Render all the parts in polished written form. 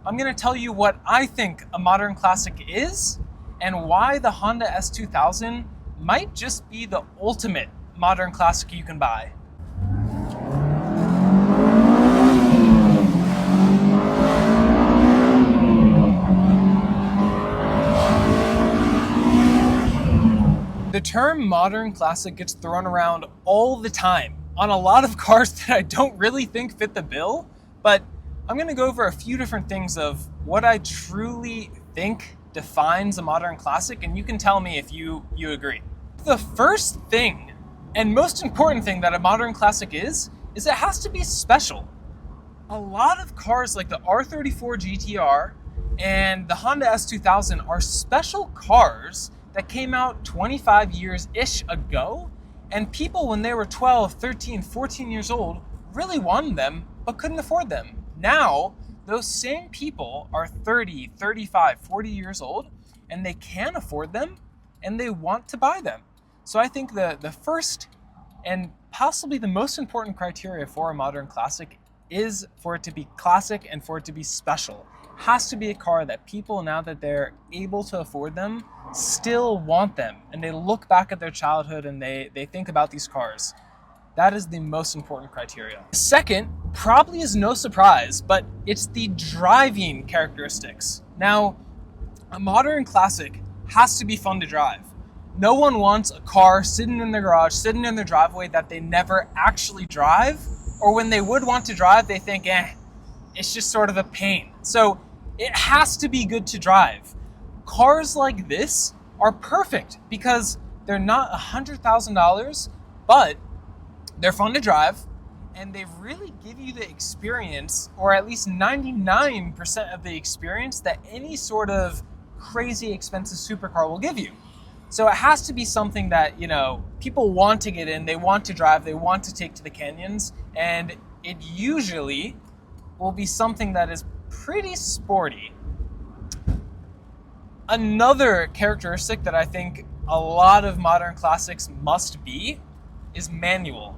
I'm going to tell you what I think a modern classic is and why the Honda S2000 might just be the ultimate modern classic you can buy. The term modern classic gets thrown around all the time on a lot of cars that I don't really think fit the bill, but I'm going to go over a few different things of what I truly think defines a modern classic, and you can tell me if you agree. The first thing and most important thing that a modern classic is it has to be special. A lot of cars like the R34 GTR and the Honda S2000 are special cars that came out 25 years-ish ago, and people when they were 12, 13, 14 years old really wanted them but couldn't afford them. Now, those same people are 30, 35, 40 years old and they can afford them and they want to buy them. So I think the first and possibly the most important criteria for a modern classic is for it to be classic and for it to be special. It has to be a car that people, now that they're able to afford them, still want them, and they look back at their childhood and they think about these cars. That is the most important criteria. Second, probably is no surprise, but it's the driving characteristics. Now, a modern classic has to be fun to drive. No one wants a car sitting in their garage, sitting in their driveway that they never actually drive, or when they would want to drive, they think, it's just sort of a pain. So it has to be good to drive. Cars like this are perfect because they're not $100,000, but they're fun to drive, and they really give you the experience, or at least 99% of the experience that any sort of crazy expensive supercar will give you. So it has to be something that, people want to get in, they want to drive, they want to take to the canyons, and it usually will be something that is pretty sporty. Another characteristic that I think a lot of modern classics must be is manual.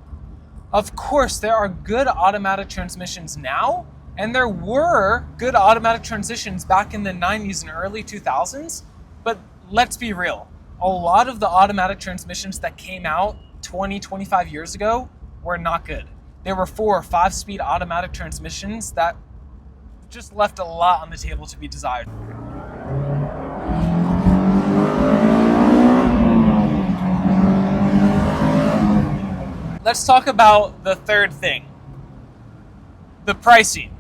Of course, there are good automatic transmissions now, and there were good automatic transmissions back in the 90s and early 2000s, but let's be real. A lot of the automatic transmissions that came out 20, 25 years ago were not good. There were 4 or 5 speed automatic transmissions that just left a lot on the table to be desired. Let's talk about the third thing, the pricing.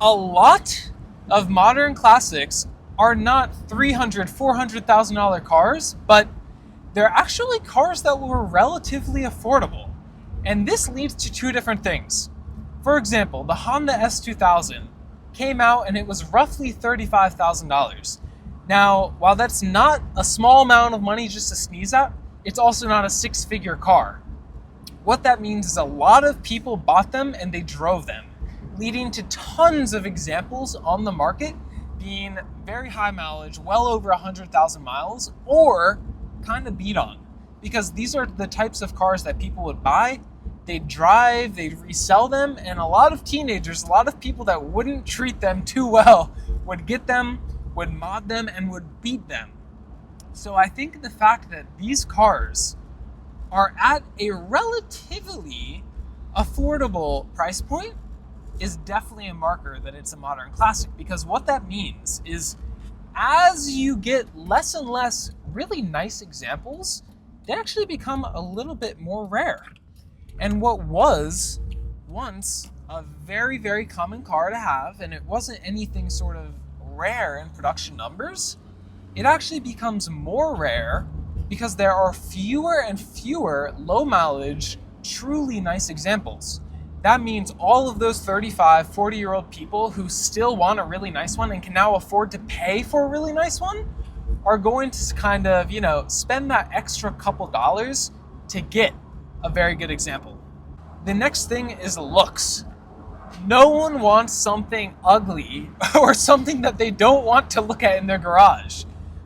A lot of modern classics are not $300,000, $400,000 cars, but they're actually cars that were relatively affordable. And this leads to two different things. For example, the Honda S2000 came out and it was roughly $35,000. Now, while that's not a small amount of money just to sneeze at, it's also not a 6-figure car. What that means is a lot of people bought them and they drove them, leading to tons of examples on the market being very high mileage, well over 100,000 miles, or kind of beat on. Because these are the types of cars that people would buy, they'd drive, they'd resell them, and a lot of teenagers, a lot of people that wouldn't treat them too well would get them, would mod them, and would beat them. So I think the fact that these cars are at a relatively affordable price point is definitely a marker that it's a modern classic, because what that means is as you get less and less really nice examples, they actually become a little bit more rare. And what was once a very, very common car to have, and it wasn't anything sort of rare in production numbers, it actually becomes more rare because there are fewer and fewer low mileage, truly nice examples. That means all of those 35, 40-year-old people who still want a really nice one and can now afford to pay for a really nice one are going to kind of, spend that extra couple dollars to get a very good example. The next thing is looks. No one wants something ugly or something that they don't want to look at in their garage.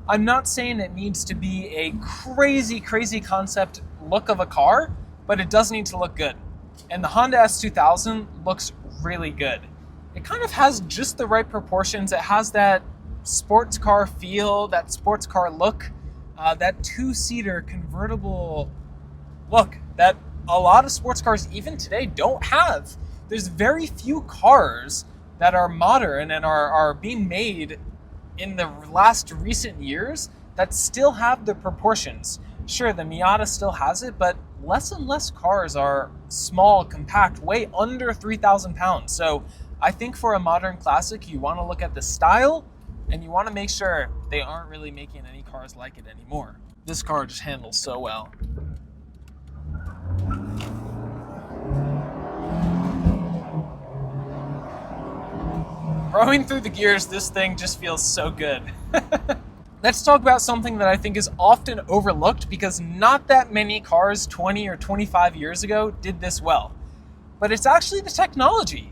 I'm not saying it needs to be a crazy, crazy concept look of a car, but it does need to look good. And the Honda S2000 looks really good. it kind of has just the right proportions. It has that sports car feel, that sports car look, that two-seater convertible look that a lot of sports cars even today don't have. There's very few cars that are modern and are being made in the last recent years that still have the proportions. Sure, the Miata still has it, but less and less cars are small, compact, weigh under 3,000 pounds. So I think for a modern classic, you want to look at the style and you want to make sure they aren't really making any cars like it anymore. This car just handles so well. Rowing through the gears, this thing just feels so good. Let's talk about something that I think is often overlooked because not that many cars 20 or 25 years ago did this well. But it's actually the technology.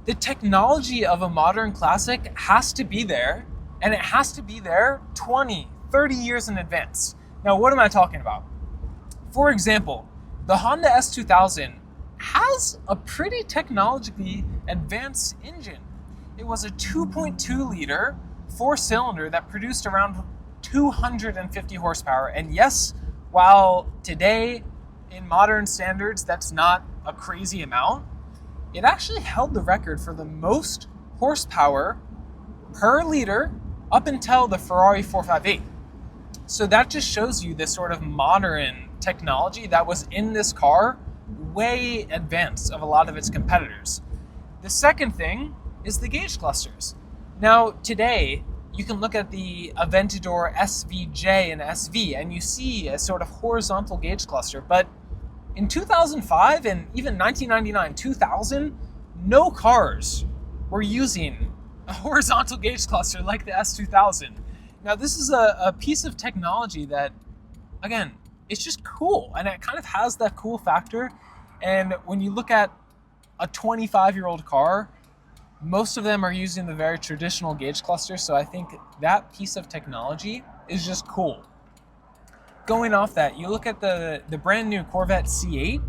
The technology of a modern classic has to be there, and it has to be there 20, 30 years in advance. Now, what am I talking about? For example, the Honda S2000 has a pretty technologically advanced engine. It was a 2.2 liter four-cylinder that produced around 250 horsepower. And yes, while today in modern standards that's not a crazy amount, it actually held the record for the most horsepower per liter up until the Ferrari 458. So that just shows you this sort of modern technology that was in this car way advanced of a lot of its competitors. The second thing is the gauge clusters. Now, today, you can look at the Aventador SVJ and SV, and you see a sort of horizontal gauge cluster. But in 2005 and even 1999, 2000, no cars were using a horizontal gauge cluster like the S2000. Now, this is a piece of technology that, again, it's just cool, and it kind of has that cool factor. And when you look at a 25-year-old car, most of them are using the very traditional gauge cluster, so I think that piece of technology is just cool. Going off that, you look at the brand new Corvette C8,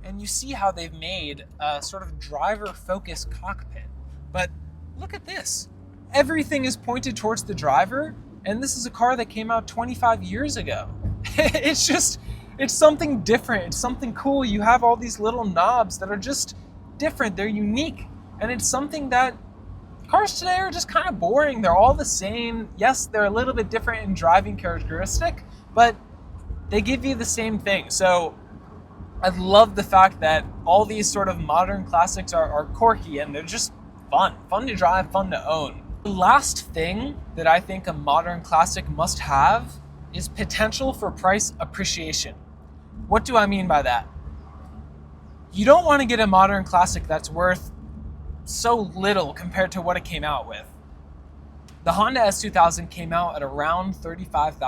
and you see how they've made a sort of driver-focused cockpit. But look at this. Everything is pointed towards the driver, and this is a car that came out 25 years ago. It's something different. It's something cool. You have all these little knobs that are just different. They're unique. And it's something that cars today are just kind of boring. They're all the same. Yes, they're a little bit different in driving characteristic, but they give you the same thing. So I love the fact that all these sort of modern classics are quirky and they're just fun to drive, fun to own. The last thing that I think a modern classic must have is potential for price appreciation. What do I mean by that? You don't want to get a modern classic that's worth so little compared to what it came out with. The Honda S2000 came out at around $35,000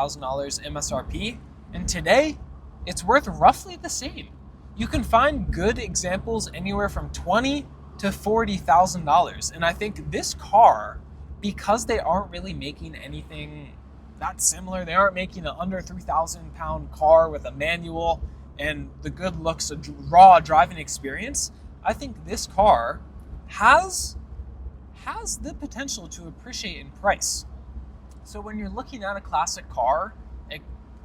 MSRP, and today it's worth roughly the same. You can find good examples anywhere from $20,000 to $40,000, and I think this car, because they aren't really making anything that similar, they aren't making an under 3,000 pound car with a manual and the good looks, a raw driving experience, I think this car has the potential to appreciate in price. So when you're looking at a classic car,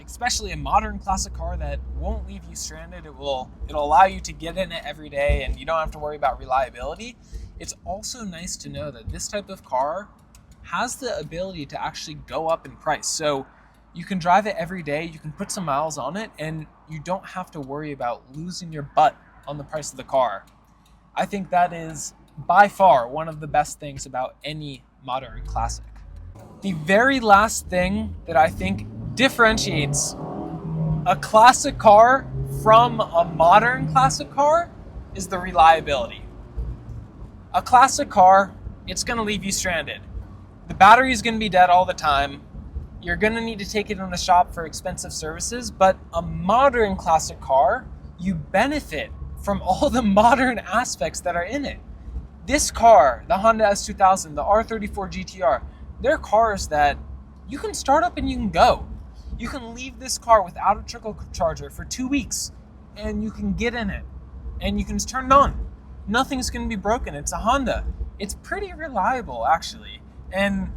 especially a modern classic car that won't leave you stranded, it'll allow you to get in it every day and you don't have to worry about reliability. It's also nice to know that this type of car has the ability to actually go up in price. So you can drive it every day, you can put some miles on it, and you don't have to worry about losing your butt on the price of the car. I think that is by far one of the best things about any modern classic. The very last thing that I think differentiates a classic car from a modern classic car is the reliability. A classic car, it's going to leave you stranded. The battery is going to be dead all the time. You're going to need to take it in the shop for expensive services, but a modern classic car, you benefit from all the modern aspects that are in it. This car, the Honda S2000, the R34 GTR, they're cars that you can start up and you can go. You can leave this car without a trickle charger for 2 weeks and you can get in it and you can just turn it on. Nothing's going to be broken. It's a Honda. it's pretty reliable actually. And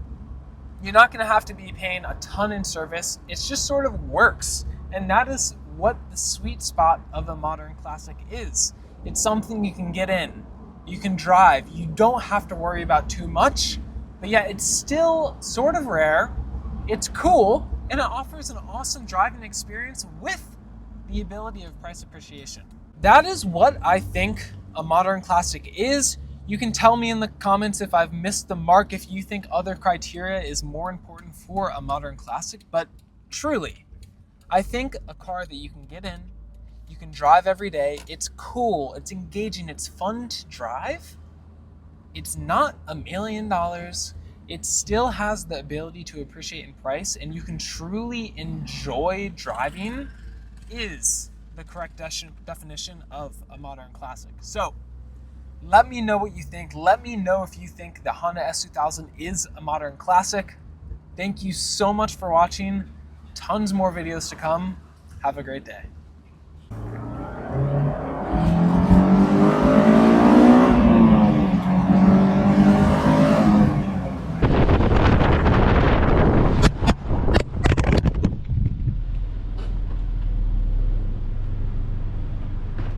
you're not gonna have to be paying a ton in service. It just sort of works. And that is what the sweet spot of a modern classic is. It's something you can get in, you can drive, you don't have to worry about too much, but yet it's still sort of rare, it's cool, and it offers an awesome driving experience with the ability of price appreciation. That is what I think a modern classic is. You can tell me in the comments if I've missed the mark, if you think other criteria is more important for a modern classic, but truly, I think a car that you can get in, you can drive every day, it's cool, it's engaging, it's fun to drive, it's not $1 million, it still has the ability to appreciate in price, and you can truly enjoy driving, is the correct definition of a modern classic. So let me know what you think. Let me know if you think the Honda S2000 is a modern classic. Thank you so much for watching. Tons more videos to come. Have a great day.